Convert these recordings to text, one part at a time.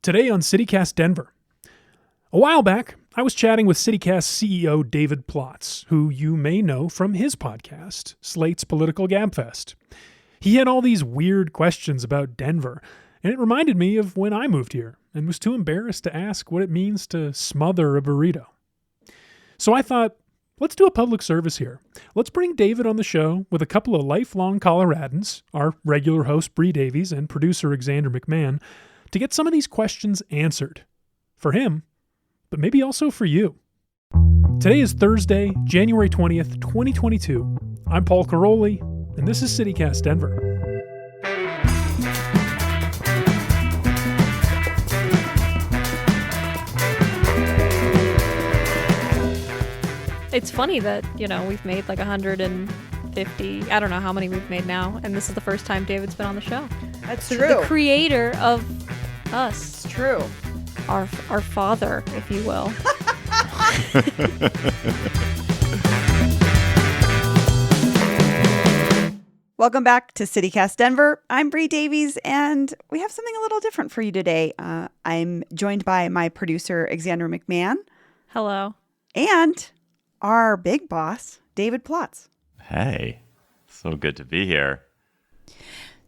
Today on CityCast Denver. A while back, I was chatting with CityCast CEO David Plotz, who you may know from his podcast, Slate's Political Gabfest. He had all these weird questions about Denver, and it reminded me of when I moved here and was too embarrassed to ask what it means to smother a burrito. So I thought, let's do a public service here. Let's bring David on the show with a couple of lifelong Coloradans, our regular host Bree Davies and producer Xander McMahon, to get some of these questions answered. For him, but maybe also for you. Today is Thursday, January 20th, 2022. I'm Paul Caroli, and this is CityCast Denver. It's funny that, we've made like 150, I don't know how many we've made now, and this is the first time David's been on the show. That's true. The creator of us. It's true. Our father, if you will. Welcome back to CityCast Denver. I'm Bree Davies, and we have something a little different for you today. I'm joined by my producer, Xander McMahon. Hello. And our big boss, David Plotz. Hey, so good to be here.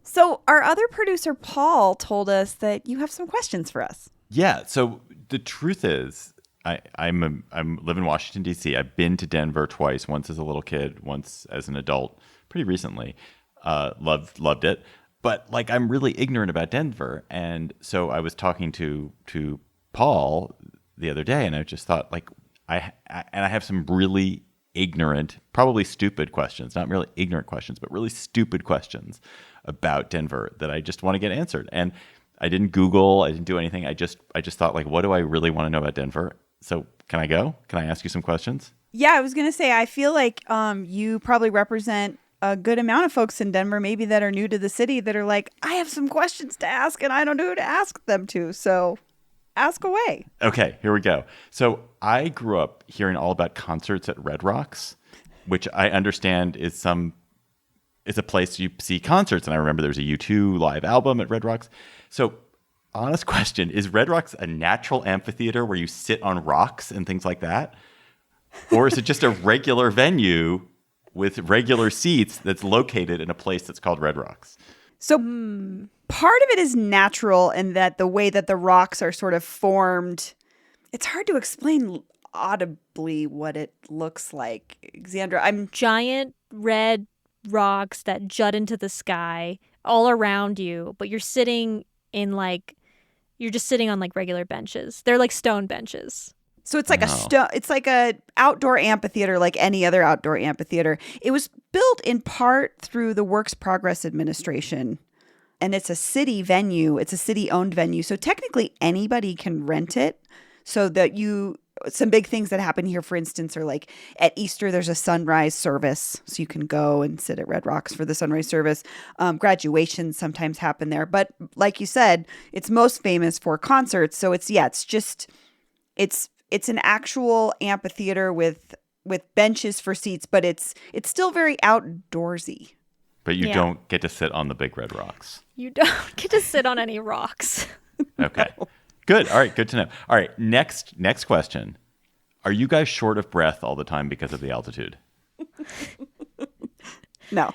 So our other producer, Paul, told us that you have some questions for us. Yeah, so the truth is, I live in Washington, D.C. I've been to Denver twice, once as a little kid, once as an adult, pretty recently. Loved it. But I'm really ignorant about Denver. And so I was talking to Paul the other day, and I just thought, I have some really ignorant, probably stupid questions, not really ignorant questions, but really stupid questions about Denver that I just want to get answered. And I didn't Google, I didn't do anything. I just thought, what do I really want to know about Denver? So can I go? Can I ask you some questions? Yeah, I was going to say, I feel like you probably represent a good amount of folks in Denver, maybe that are new to the city, that are like, I have some questions to ask and I don't know who to ask them to. So ask away. Okay, here we go. So I grew up hearing all about concerts at Red Rocks, which I understand is a place you see concerts. And I remember there was a U2 live album at Red Rocks. So honest question, is Red Rocks a natural amphitheater where you sit on rocks and things like that? Or is it just a regular venue with regular seats that's located in a place that's called Red Rocks? So part of it is natural in that the way that the rocks are sort of formed, it's hard to explain audibly what it looks like. Xandra, Giant red rocks that jut into the sky all around you, but you're sitting in you're just sitting on regular benches. They're like stone benches. So it's like it's like a outdoor amphitheater, like any other outdoor amphitheater. It was built in part through the Works Progress Administration, and it's a city venue. It's a city-owned venue, so technically anybody can rent it. So that some big things that happen here, for instance, are at Easter, there's a sunrise service, so you can go and sit at Red Rocks for the sunrise service. Graduations sometimes happen there, but like you said, it's most famous for concerts. So it's an actual amphitheater with benches for seats, but it's still very outdoorsy. But you don't get to sit on the big red rocks. You don't get to sit on any rocks. Okay. No. Good. All right. Good to know. All right. Next question. Are you guys short of breath all the time because of the altitude? No.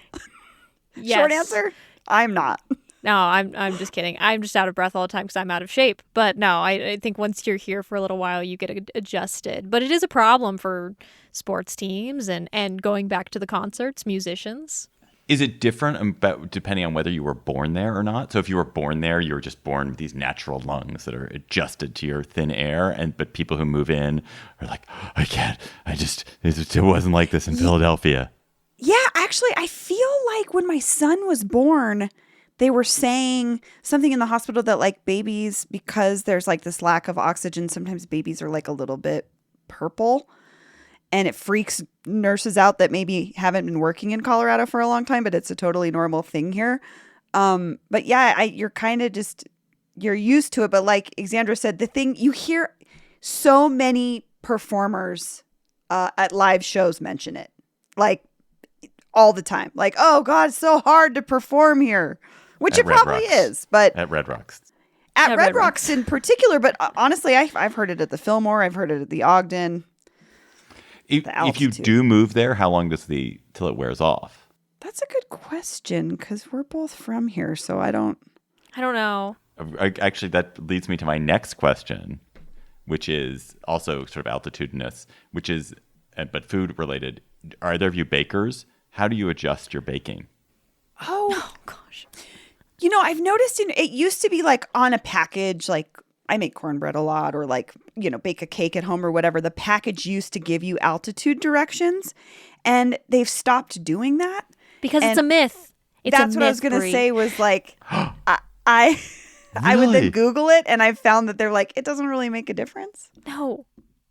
Yes. Short answer, I'm not. No, I'm just kidding. I'm just out of breath all the time because I'm out of shape. But no, I think once you're here for a little while, you get adjusted. But it is a problem for sports teams and going back to the concerts, musicians. Is it different depending on whether you were born there or not? So if you were born there, you were just born with these natural lungs that are adjusted to your thin air. But people who move in are like, I can't. It wasn't like this in Philadelphia. Yeah, actually, I feel like when my son was born, they were saying something in the hospital that babies, because there's this lack of oxygen, sometimes babies are a little bit purple, and it freaks nurses out that maybe haven't been working in Colorado for a long time, but it's a totally normal thing here. But yeah, you're kind of you're used to it. But like Xandra said, the thing you hear so many performers at live shows mention it all the time. Oh God, it's so hard to perform here. Which it probably is, but at Red Rocks. At Yeah, Red Rocks in particular, but honestly, I've heard it at the Fillmore. I've heard it at the Ogden. If you altitude. do move there, how long does till it wears off? That's a good question because we're both from here, so I don't know. Actually, that leads me to my next question, which is also sort of altitudinous, which is, but food related. Are either of you bakers? How do you adjust your baking? Oh gosh. I've noticed it used to be like on a package, like I make cornbread a lot or like, bake a cake at home or whatever. The package used to give you altitude directions and they've stopped doing that. Because it's a myth. That's what I was going to say was like, I would then Google it and I've found that they're like, it doesn't really make a difference. No.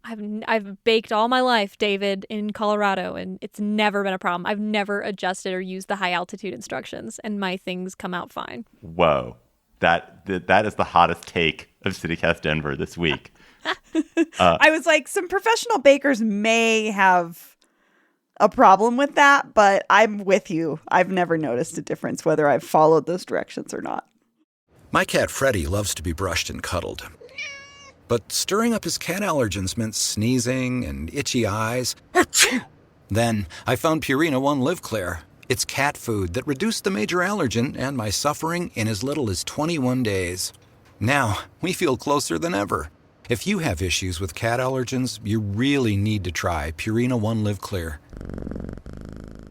I've baked all my life, David, in Colorado, and it's never been a problem. I've never adjusted or used the high altitude instructions, and my things come out fine. Whoa. That is the hottest take of CityCast Denver this week. I was like, some professional bakers may have a problem with that, but I'm with you. I've never noticed a difference whether I've followed those directions or not. My cat Freddie loves to be brushed and cuddled. But stirring up his cat allergens meant sneezing and itchy eyes. Then I found Purina One Live Clear. It's cat food that reduced the major allergen and my suffering in as little as 21 days. Now, we feel closer than ever. If you have issues with cat allergens, you really need to try Purina One Live Clear.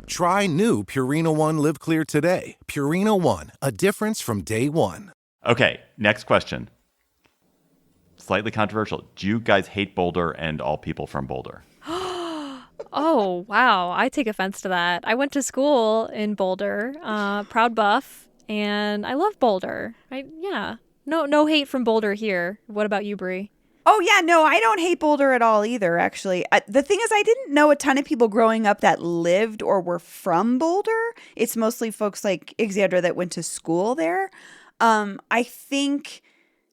Try new Purina One Live Clear today. Purina One, a difference from day one. Okay, next question. Slightly controversial. Do you guys hate Boulder and all people from Boulder? Oh, wow. I take offense to that. I went to school in Boulder, proud Buff, and I love Boulder. No hate from Boulder here. What about you, Bree? Oh, yeah, no, I don't hate Boulder at all either, actually. The thing is, I didn't know a ton of people growing up that lived or were from Boulder. It's mostly folks like Xandra that went to school there. I think,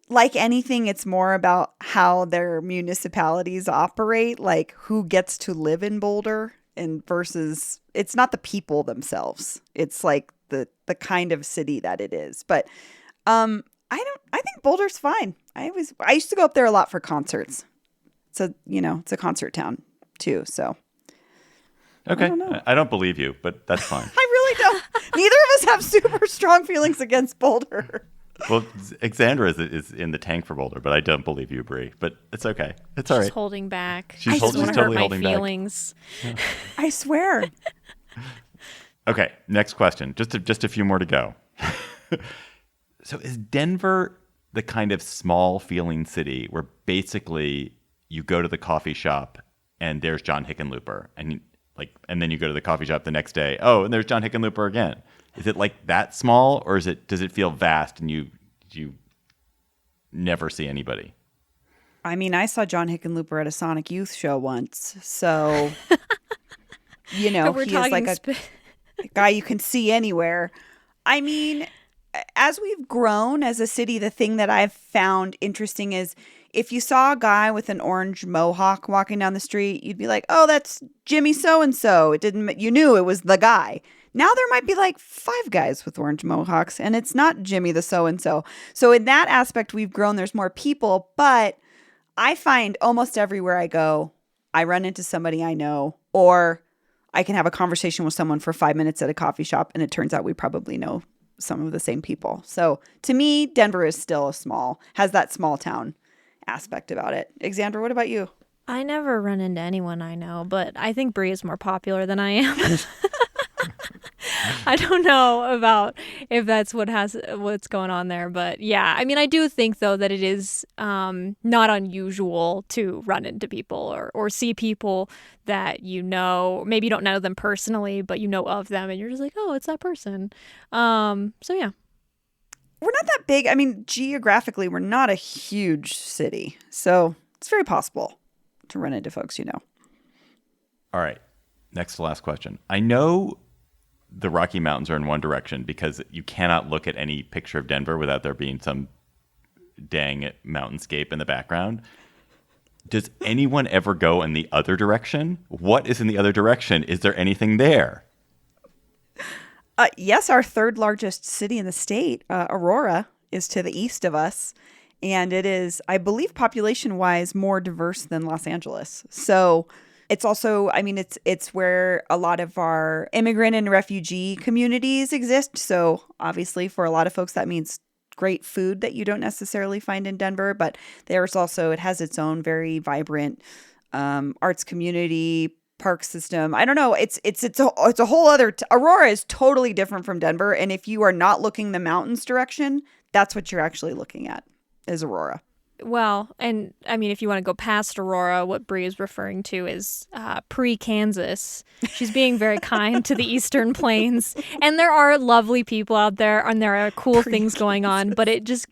like anything, it's more about how their municipalities operate, like who gets to live in Boulder and versus it's not the people themselves. It's like the kind of city that it is. But I think Boulder's fine. I used to go up there a lot for concerts. So, it's a concert town too, so. Okay. I don't believe you, but that's fine. I really don't. Neither of us have super strong feelings against Boulder. Well, Xandra is in the tank for Boulder, but I don't believe you, Bree. But it's okay. It's all right. She's holding back. She's totally hurt my holding back. feelings. Yeah. I swear. Okay, next question. Just a few more to go. So is Denver the kind of small feeling city where basically you go to the coffee shop and there's John Hickenlooper and then you go to the coffee shop the next day, oh, and there's John Hickenlooper again. Is it like that small, or does it feel vast and you never see anybody? I mean, I saw John Hickenlooper at a Sonic Youth show once, so he is like a guy you can see anywhere. I mean, as we've grown as a city, the thing that I've found interesting is if you saw a guy with an orange mohawk walking down the street, you'd be like, oh, that's Jimmy so-and-so. You knew it was the guy. Now there might be like 5 guys with orange mohawks, and it's not Jimmy the so-and-so. So in that aspect, we've grown. There's more people, but I find almost everywhere I go, I run into somebody I know, or I can have a conversation with someone for 5 minutes at a coffee shop, and it turns out we probably know some of the same people. So to me, Denver is still has that small town aspect about it. Xandra, what about you? I never run into anyone I know, but I think Bree is more popular than I am. I don't know about if that's what's going on there, but yeah, I mean, I do think though that it is not unusual to run into people or see people that maybe you don't know them personally, but you know of them, and you're just like, oh, it's that person. So yeah. We're not that big. I mean, geographically, we're not a huge city, so it's very possible to run into folks you know. All right, next to last question. I know the Rocky Mountains are in one direction because you cannot look at any picture of Denver without there being some dang mountainscape in the background. Does anyone ever go in the other direction? What is in the other direction? Is there anything there? Yes, our third largest city in the state, Aurora, is to the east of us. And it is, I believe, population-wise, more diverse than Los Angeles. So it's also, I mean, it's where a lot of our immigrant and refugee communities exist. So obviously, for a lot of folks, that means great food that you don't necessarily find in Denver. But there's also, it has its own very vibrant arts community, park system. I don't know. It's a whole other. Aurora is totally different from Denver. And if you are not looking the mountains direction, that's what you're actually looking at. Is Aurora. Well, and I mean, if you want to go past Aurora, what Bree is referring to is pre-Kansas. She's being very kind to the Eastern Plains. And there are lovely people out there, and there are cool things going on, but it just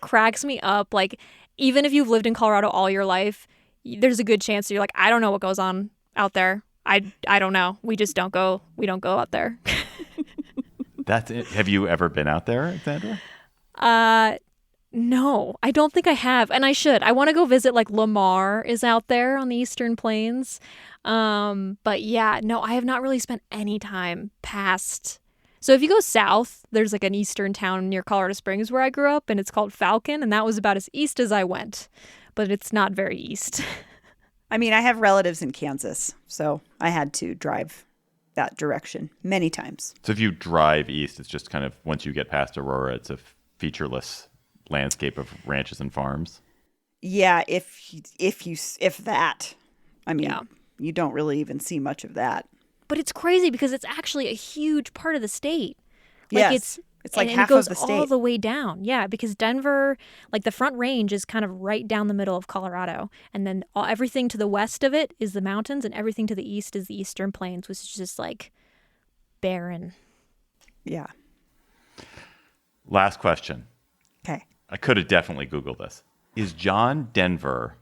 cracks me up. Like, even if you've lived in Colorado all your life, there's a good chance that you're like, I don't know what goes on out there. I don't know. We just don't go. We don't go out there. That's it. Have you ever been out there, Alexandra? No, I don't think I have. And I should. I want to go visit, like, Lamar is out there on the Eastern Plains. But yeah, no, I have not really spent any time past. So if you go south, there's like an eastern town near Colorado Springs where I grew up, and it's called Falcon. And that was about as east as I went, but it's not very east. I mean, I have relatives in Kansas, so I had to drive that direction many times. So if you drive east, it's just kind of, once you get past Aurora, it's a featureless landscape of ranches and farms. Yeah, if that. I mean, Yeah. You don't really even see much of that. But it's crazy because it's actually a huge part of the state. Like, Yes. It's like and half it goes of the all state. the way down. Yeah, because Denver, like the Front Range is kind of right down the middle of Colorado. And then everything to the west of it is the mountains, and everything to the east is the Eastern Plains, which is just like barren. Yeah. Last question. Okay. I could have definitely Googled this. Is John Denver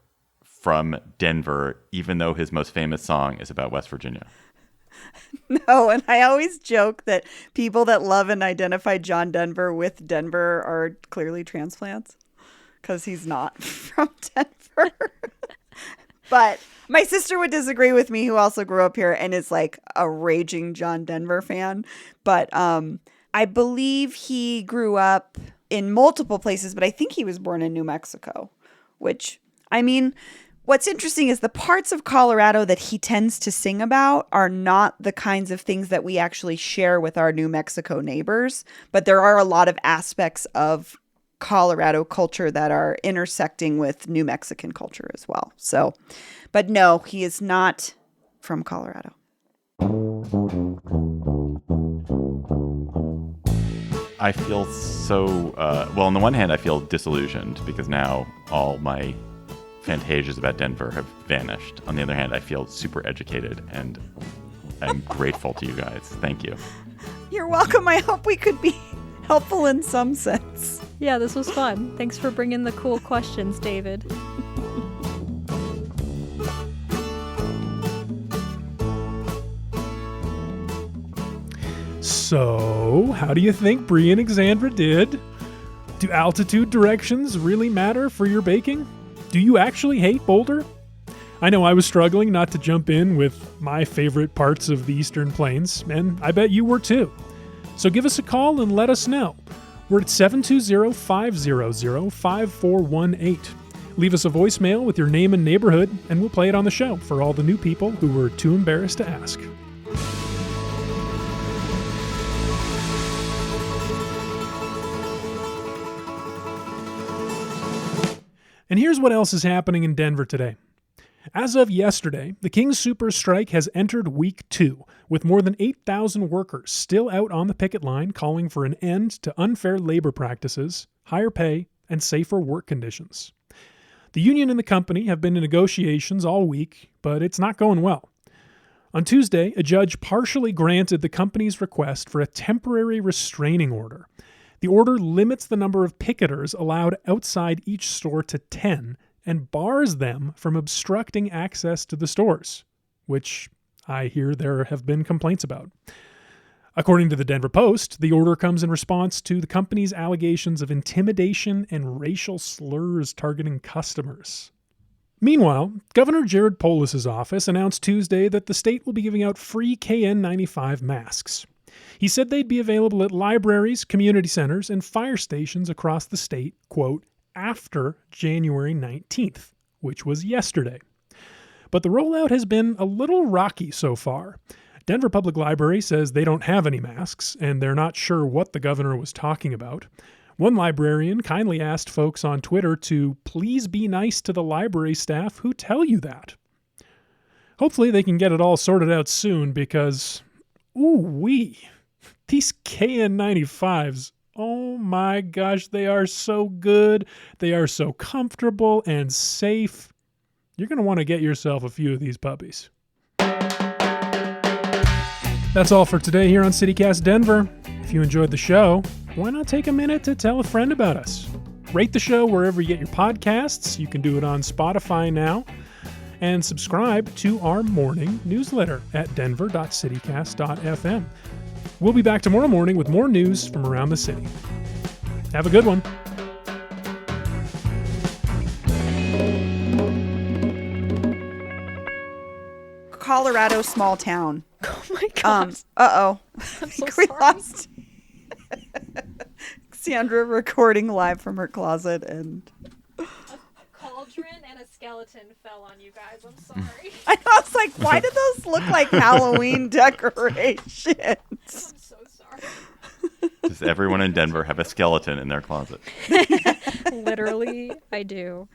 from Denver, even though his most famous song is about West Virginia? No, and I always joke that people that love and identify John Denver with Denver are clearly transplants because he's not from Denver. But my sister would disagree with me, who also grew up here and is like a raging John Denver fan. But I believe he grew up in multiple places, but I think he was born in New Mexico, which, I mean, what's interesting is the parts of Colorado that he tends to sing about are not the kinds of things that we actually share with our New Mexico neighbors, but there are a lot of aspects of Colorado culture that are intersecting with New Mexican culture as well. So, but no, he is not from Colorado. I feel so, well, on the one hand, I feel disillusioned because now all my fantasias about Denver have vanished. On the other hand, I feel super educated, and I'm grateful to you guys. Thank you. You're welcome. I hope we could be helpful in some sense. Yeah, this was fun. Thanks for bringing the cool questions, David. So, how do you think Bree and Alexandra did? Do altitude directions really matter for your baking? Do you actually hate Boulder? I know I was struggling not to jump in with my favorite parts of the Eastern Plains, and I bet you were too. So give us a call and let us know. We're at 720-500-5418. Leave us a voicemail with your name and neighborhood, and we'll play it on the show for all the new people who were too embarrassed to ask. And here's what else is happening in Denver today. As of yesterday, the King's Super Strike has entered week 2, with more than 8,000 workers still out on the picket line calling for an end to unfair labor practices, higher pay, and safer work conditions. The union and the company have been in negotiations all week, but it's not going well. On Tuesday, a judge partially granted the company's request for a temporary restraining order. The order limits the number of picketers allowed outside each store to 10 and bars them from obstructing access to the stores, which I hear there have been complaints about. According to the Denver Post, the order comes in response to the company's allegations of intimidation and racial slurs targeting customers. Meanwhile, Governor Jared Polis's office announced Tuesday that the state will be giving out free KN95 masks. He said they'd be available at libraries, community centers, and fire stations across the state, quote, after January 19th, which was yesterday. But the rollout has been a little rocky so far. Denver Public Library says they don't have any masks, and they're not sure what the governor was talking about. One librarian kindly asked folks on Twitter to please be nice to the library staff who tell you that. Hopefully they can get it all sorted out soon because, ooh-wee, these KN95s, oh my gosh, they are so good. They are so comfortable and safe. You're going to want to get yourself a few of these puppies. That's all for today here on CityCast Denver. If you enjoyed the show, why not take a minute to tell a friend about us? Rate the show wherever you get your podcasts. You can do it on Spotify now. And subscribe to our morning newsletter at denver.citycast.fm. We'll be back tomorrow morning with more news from around the city. Have a good one. Colorado small town. Oh my gosh. I'm so we sorry. lost Sandra recording live from her closet, and Cauldron and a skeleton fell on you guys. I'm sorry. I was like, why do those look like Halloween decorations? I'm so sorry. Does everyone in Denver have a skeleton in their closet? Literally, I do.